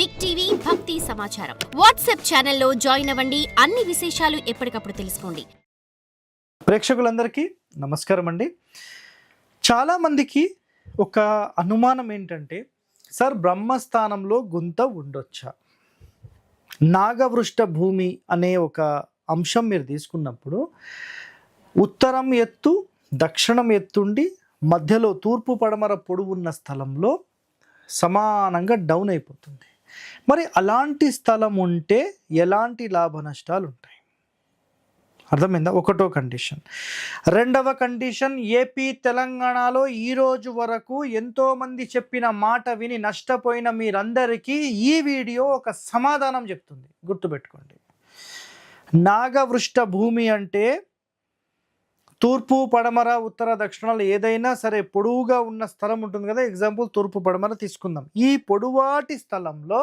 Big TV భక్తి సమాచారం WhatsApp ఛానల్లో జాయిన్ అవ్వండి. అన్ని విశేషాలు ఎప్పటికప్పుడు తెలుసుకోండి. ప్రేక్షకులందరికీ నమస్కారం అండి. చాలామందికి ఒక అనుమానం ఏంటంటే, సార్ బ్రహ్మస్థానంలో గుంత ఉండొచ్చా? నాగవృష్ట భూమి అనే ఒక అంశం మీరు తీసుకున్నప్పుడు ఉత్తరం ఎత్తు దక్షిణం ఎత్తుండి మధ్యలో తూర్పు పడమర పొడవు ఉన్న స్థలంలో సమానంగా డౌన్ అయిపోతుంది. మరి అలాంటి స్థలం ఉంటే ఎలాంటి లాభ నష్టాలు ఉంటాయి? అర్థమైందా? ఒకటో కండిషన్. రెండవ కండిషన్, ఏపీ తెలంగాణలో ఈరోజు వరకు ఎంతోమంది చెప్పిన మాట విని నష్టపోయిన మీరందరికీ ఈ వీడియో ఒక సమాధానం చెప్తుంది. గుర్తుపెట్టుకోండి. నాగవృష్ట భూమి అంటే తూర్పు పడమర ఉత్తర దక్షిణాలు ఏదైనా సరే పొడవుగా ఉన్న స్థలం ఉంటుంది కదా. ఎగ్జాంపుల్ తూర్పు పడమర తీసుకుందాం. ఈ పొడవాటి స్థలంలో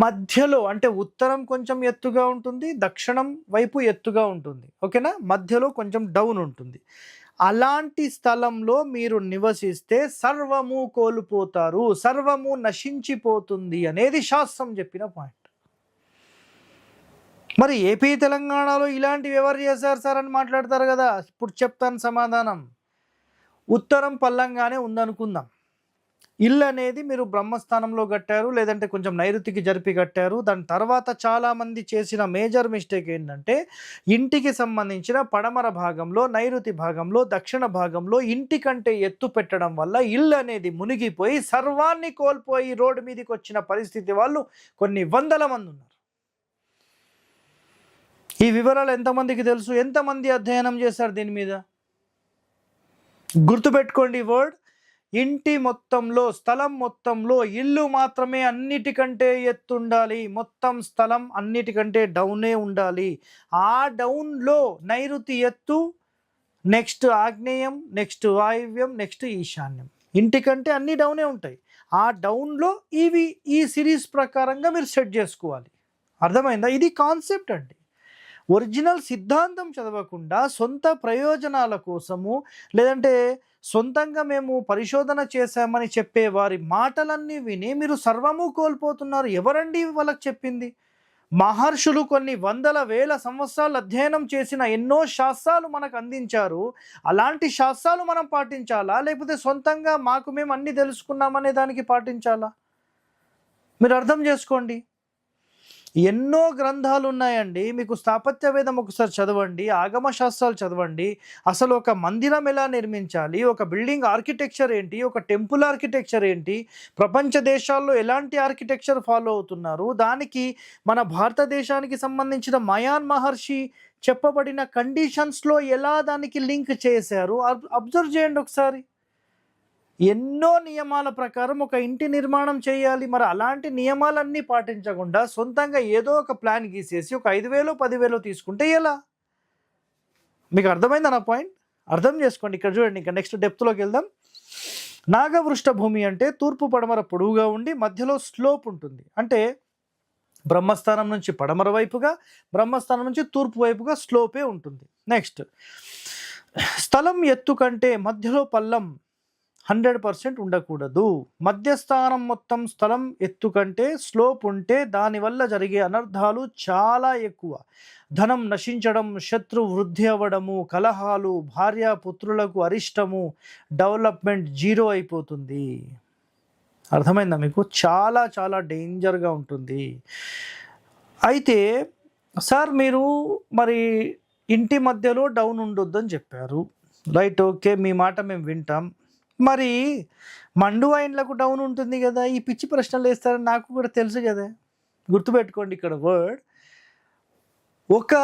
మధ్యలో అంటే ఉత్తరం కొంచెం ఎత్తుగా ఉంటుంది, దక్షిణం వైపు ఎత్తుగా ఉంటుంది, ఓకేనా? మధ్యలో కొంచెం డౌన్ ఉంటుంది. అలాంటి స్థలంలో మీరు నివసిస్తే సర్వము కోల్పోతారు, సర్వము నశించిపోతుంది అనేది శాస్త్రం చెప్పిన పాయింట్. మరి ఏపీ తెలంగాణలో ఇలాంటివి ఎవరు చేశారు సార్ అని మాట్లాడతారు కదా. ఇప్పుడు చెప్తాను సమాధానం. ఉత్తరం పల్లంగానే ఉందనుకుందాం. ఇల్లు అనేది మీరు బ్రహ్మస్థానంలో కట్టారు, లేదంటే కొంచెం నైరుతికి జరిపి కట్టారు. దాని తర్వాత చాలామంది చేసిన మేజర్ మిస్టేక్ ఏంటంటే, ఇంటికి సంబంధించిన పడమర భాగంలో, నైరుతి భాగంలో, దక్షిణ భాగంలో ఇంటి కంటే ఎత్తు పెట్టడం వల్ల ఇల్లు అనేది మునిగిపోయి సర్వాన్ని కోల్పోయి రోడ్డు మీదకి వచ్చిన పరిస్థితి వాళ్ళు కొన్ని వందల మంది ఉన్నారు. ఈ వివరాలు ఎంతమందికి తెలుసు? ఎంతమంది అధ్యయనం చేశారు దీని మీద? గుర్తుపెట్టుకోండి వర్డ్. ఇంటి మొత్తంలో, స్థలం మొత్తంలో ఇల్లు మాత్రమే అన్నిటికంటే ఎత్తుండాలి, మొత్తం స్థలం అన్నిటికంటే డౌనే ఉండాలి. ఆ డౌన్లో నైరుతి ఎత్తు, నెక్స్ట్ ఆగ్నేయం, నెక్స్ట్ వాయువ్యం, నెక్స్ట్ ఈశాన్యం. ఇంటికంటే అన్ని డౌనే ఉంటాయి. ఆ డౌన్లో ఈ సిరీస్ ప్రకారంగా మీరు సెట్ చేసుకోవాలి. అర్థమైందా? ఇది కాన్సెప్ట్ అండి. ఒరిజినల్ సిద్ధాంతం చదవకుండా సొంత ప్రయోజనాల కోసము, లేదంటే సొంతంగా మేము పరిశోధన చేశామని చెప్పే వారి మాటలన్నీ విని మీరు సర్వము కోల్పోతున్నారు. ఎవరండి వాళ్ళకి చెప్పింది? మహర్షులు కొన్ని వందల వేల సంవత్సరాలు అధ్యయనం చేసిన ఎన్నో శాస్త్రాలు మనకు అందించారు. అలాంటి శాస్త్రాలు మనం పాటించాలా, లేకపోతే సొంతంగా మాకు మేము అన్ని తెలుసుకున్నామనే దానికి పాటించాలా? మీరు అర్థం చేసుకోండి. ఎన్నో గ్రంథాలు ఉన్నాయండి. మీకు స్థాపత్య వేదం ఒకసారి చదవండి, ఆగమ శాస్త్రాలు చదవండి. అసలు ఒక మందిరం ఎలా నిర్మించాలి, ఒక బిల్డింగ్ ఆర్కిటెక్చర్ ఏంటి, ఒక టెంపుల్ ఆర్కిటెక్చర్ ఏంటి, ప్రపంచ దేశాల్లో ఎలాంటి ఆర్కిటెక్చర్ ఫాలో అవుతున్నారు, దానికి మన భారతదేశానికి సంబంధించిన మయాన్ మహర్షి చెప్పబడిన కండిషన్స్లో ఎలా దానికి లింక్ చేశారు అబ్జర్వ్ చేయండి ఒకసారి. ఎన్నో నియమాల ప్రకారం ఒక ఇంటి నిర్మాణం చేయాలి. మరి అలాంటి నియమాలన్నీ పాటించకుండా సొంతంగా ఏదో ఒక ప్లాన్ గీసేసి ఒక 5,000 10,000 తీసుకుంటే ఎలా? మీకు అర్థమైందా నా పాయింట్? అర్థం చేసుకోండి. ఇక్కడ చూడండి, ఇంకా నెక్స్ట్ డెప్త్లోకి వెళ్దాం. నాగవృష్ట భూమి అంటే తూర్పు పడమర పొడవుగా ఉండి మధ్యలో స్లోప్ ఉంటుంది. అంటే బ్రహ్మస్థానం నుంచి పడమర వైపుగా, బ్రహ్మస్థానం నుంచి తూర్పు వైపుగా స్లోపే ఉంటుంది. నెక్స్ట్, స్థలం ఎత్తు కంటే మధ్యలో పల్లం 100% ఉండకూడదు. మధ్యస్థానం మొత్తం స్థలం ఎత్తు కంటే స్లోప్ ఉంటే దానివల్ల జరిగే అనర్థాలు చాలా ఎక్కువ. ధనం నశించడం, శత్రు వృద్ధి అవ్వడము, కలహాలు, భార్యాపుత్రులకు అరిష్టము, డెవలప్మెంట్ జీరో అయిపోతుంది. అర్థమైందా మీకు? చాలా చాలా డేంజర్గా ఉంటుంది. అయితే సార్ మీరు మరి ఇంటి మధ్యలో డౌన్ ఉండొద్దని చెప్పారు, రైట్, ఓకే, మీ మాట మేము వింటాం. మరి మండువా ఇండ్లకు డౌన్ ఉంటుంది కదా, ఈ పిచ్చి ప్రశ్నలు వేస్తారని నాకు కూడా తెలుసు కదా. గుర్తుపెట్టుకోండి ఇక్కడ వర్డ్. ఒక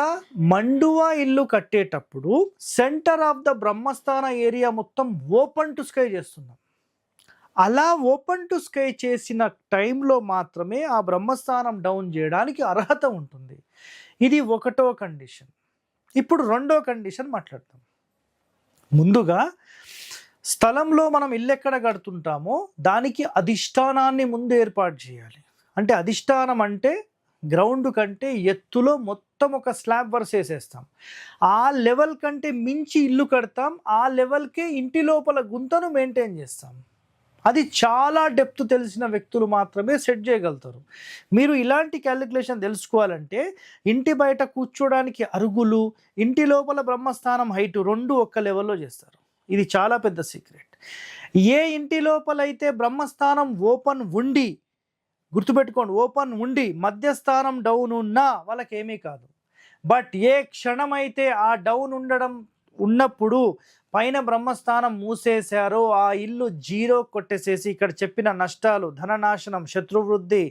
మండువా ఇల్లు కట్టేటప్పుడు సెంటర్ ఆఫ్ ద బ్రహ్మస్థాన ఏరియా మొత్తం ఓపెన్ టు స్కై చేస్తున్నాం. అలా ఓపెన్ టు స్కై చేసిన టైంలో మాత్రమే ఆ బ్రహ్మస్థానం డౌన్ చేయడానికి అర్హత ఉంటుంది. ఇది ఒకటో కండిషన్. ఇప్పుడు రెండో కండిషన్ మాట్లాడతాం. ముందుగా స్థలంలో మనం ఇల్లు ఎక్కడ కడుతుంటామో దానికి అధిష్టానాన్ని ముందు ఏర్పాటు చేయాలి. అంటే అధిష్టానం అంటే గ్రౌండ్ కంటే ఎత్తులో మొత్తం ఒక స్లాబ్ వర్స్ వేసేస్తాం. ఆ లెవెల్ కంటే మించి ఇల్లు కడతాం. ఆ లెవెల్కే ఇంటి లోపల గుంతను మెయింటైన్ చేస్తాం. అది చాలా డెప్త్ తెలిసిన వ్యక్తులు మాత్రమే సెట్ చేయగలుగుతారు. మీరు ఇలాంటి క్యాలిక్యులేషన్ తెలుసుకోవాలంటే ఇంటి బయట కూర్చోడానికి అరుగులు, ఇంటి లోపల బ్రహ్మస్థానం హైటు 2 ఒక్క లెవెల్లో చేస్తారు. ఇది చాలా పెద్ద సీక్రెట్. ఏ ఇంటి లోపలైతే బ్రహ్మస్థానం ఓపెన్ ఉండి, గుర్తుపెట్టుకోండి, ఓపెన్ ఉండి మధ్యస్థానం డౌన్ ఉన్నా వాళ్ళకి ఏమీ కాదు. బట్ ఏ క్షణమైతే ఆ డౌన్ ఉన్నప్పుడు పైన బ్రహ్మస్థానం మూసేశారో ఆ ఇల్లు జీరో కొట్టేసేసి ఇక్కడ చెప్పిన నష్టాలు, ధననాశనం, శత్రువృద్ధి,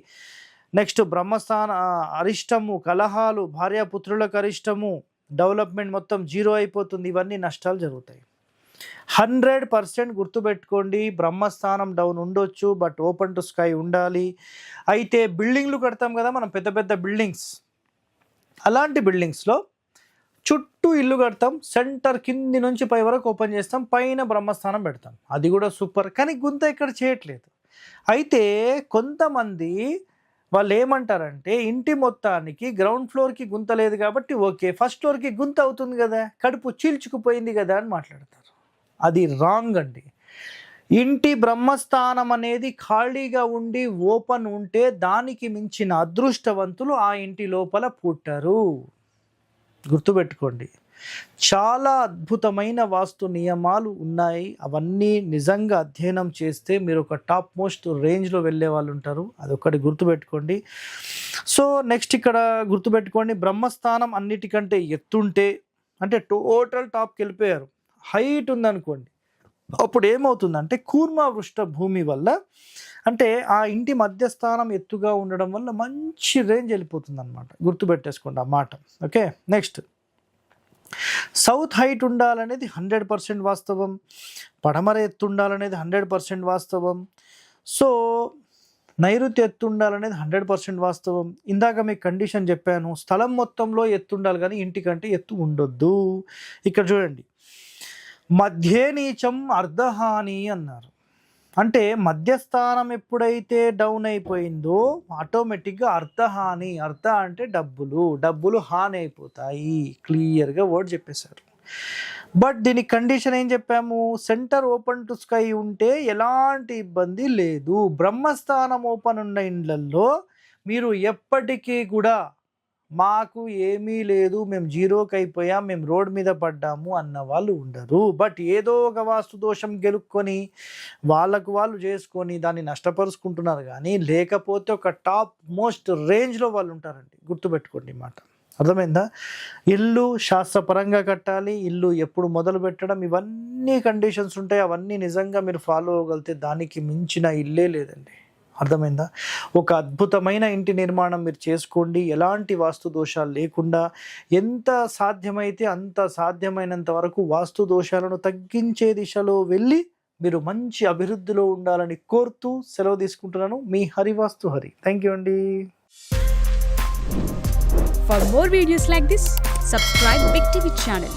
నెక్స్ట్ బ్రహ్మస్థాన అరిష్టము, కలహాలు, భార్యాపుత్రులకు అరిష్టము, డెవలప్మెంట్ మొత్తం జీరో అయిపోతుంది. ఇవన్నీ నష్టాలు జరుగుతాయి. 100% గుర్తుపెట్టుకోండి. బ్రహ్మస్థానం డౌన్ ఉండొచ్చు, బట్ ఓపెన్ టు స్కై ఉండాలి. అయితే బిల్డింగ్లు కడతాం కదా మనం, పెద్ద పెద్ద బిల్డింగ్స్, అలాంటి బిల్డింగ్స్లో చుట్టూ ఇల్లు కడతాం, సెంటర్ కింది నుంచి పై వరకు ఓపెన్ చేస్తాం, పైన బ్రహ్మస్థానం పెడతాం, అది కూడా సూపర్. కానీ గుంత ఇక్కడ చేయట్లేదు. అయితే కొంతమంది వాళ్ళు ఏమంటారంటే ఇంటి మొత్తానికి గ్రౌండ్ ఫ్లోర్కి గుంత లేదు కాబట్టి ఓకే, ఫస్ట్ ఫ్లోర్కి గుంత అవుతుంది కదా, కడుపు చీల్చుకుపోయింది కదా అని మాట్లాడతారు. అది రాంగ్ అండి. ఇంటి బ్రహ్మస్థానం అనేది ఖాళీగా ఉండి ఓపెన్ ఉంటే దానికి మించిన అదృష్టవంతులు ఆ ఇంటి లోపల పుట్టరు. గుర్తుపెట్టుకోండి. చాలా అద్భుతమైన వాస్తు నియమాలు ఉన్నాయి. అవన్నీ నిజంగా అధ్యయనం చేస్తే మీరు ఒక టాప్ మోస్ట్ రేంజ్లో వెళ్ళే వాళ్ళు ఉంటారు. అదొకటి గుర్తుపెట్టుకోండి. సో నెక్స్ట్ ఇక్కడ గుర్తుపెట్టుకోండి, బ్రహ్మస్థానం అన్నిటికంటే ఎత్తుంటే, అంటే టోటల్ టాప్కి వెళ్ళిపోయారు, హైట్ ఉందనుకోండి, అప్పుడు ఏమవుతుందంటే కూర్మ వృష్ట భూమి వల్ల, అంటే ఆ ఇంటి మధ్యస్థానం ఎత్తుగా ఉండడం వల్ల మంచి రేంజ్ వెళ్ళిపోతుంది అనమాట. గుర్తుపెట్టేసుకోండి ఆ మాట. ఓకే, నెక్స్ట్ సౌత్ హైట్ ఉండాలనేది 100% వాస్తవం, పడమర ఎత్తు ఉండాలనేది 100% వాస్తవం, సో నైరుతి ఎత్తు ఉండాలనేది 100% వాస్తవం. ఇందాక మీకు కండిషన్ చెప్పాను, స్థలం మొత్తంలో ఎత్తు ఉండాలి కానీ ఇంటికంటే ఎత్తు ఉండొద్దు. ఇక్కడ చూడండి, మధ్యే నీచం అర్ధహాని అన్నారు. అంటే మధ్యస్థానం ఎప్పుడైతే డౌన్ అయిపోయిందో ఆటోమేటిక్గా అర్ధహాని, అర్ధ అంటే డబ్బులు హాని అయిపోతాయి. క్లియర్గా వర్డ్ చెప్పేశారు. బట్ దీని కండిషన్ ఏం చెప్పాము, సెంటర్ ఓపెన్ టు స్కై ఉంటే ఎలాంటి ఇబ్బంది లేదు. బ్రహ్మస్థానం ఓపెన్ ఉన్న ఇండ్లల్లో మీరు ఎప్పటికీ కూడా మాకు ఏమీ లేదు, మేము జీరోకి అయిపోయాం, మేము రోడ్ మీద పడ్డాము అన్న వాళ్ళు ఉండరు. బట్ ఏదో ఒక వాస్తు దోషం గెలుక్కొని వాళ్ళకు వాళ్ళు చేసుకొని దాన్ని నష్టపరుచుకుంటున్నారు, కానీ లేకపోతే ఒక టాప్ మోస్ట్ రేంజ్లో వాళ్ళు ఉంటారండి. గుర్తుపెట్టుకోండి మాట, అర్థమైందా? ఇల్లు శాస్త్రపరంగా కట్టాలి, ఇల్లు ఎప్పుడు మొదలు పెట్టడం, ఇవన్నీ కండిషన్స్ ఉంటాయి. అవన్నీ నిజంగా మీరు ఫాలో అవ్వగలిగితే దానికి మించిన ఇల్లే లేదండి. అర్థమైందా? ఒక అద్భుతమైన ఇంటి నిర్మాణం మీరు చేసుకోండి, ఎలాంటి వాస్తు దోషాలు లేకుండా. ఎంత సాధ్యమైతే అంత సాధ్యమైనంత వరకు వాస్తు దోషాలను తగ్గించే దిశలో వెళ్ళి మీరు మంచి అభివృద్ధిలో ఉండాలని కోరుతూ సెలవు తీసుకుంటున్నాను. మీ హరివాస్తు హరి. థ్యాంక్ యూ అండి. For more videos like this, subscribe Big TV channel.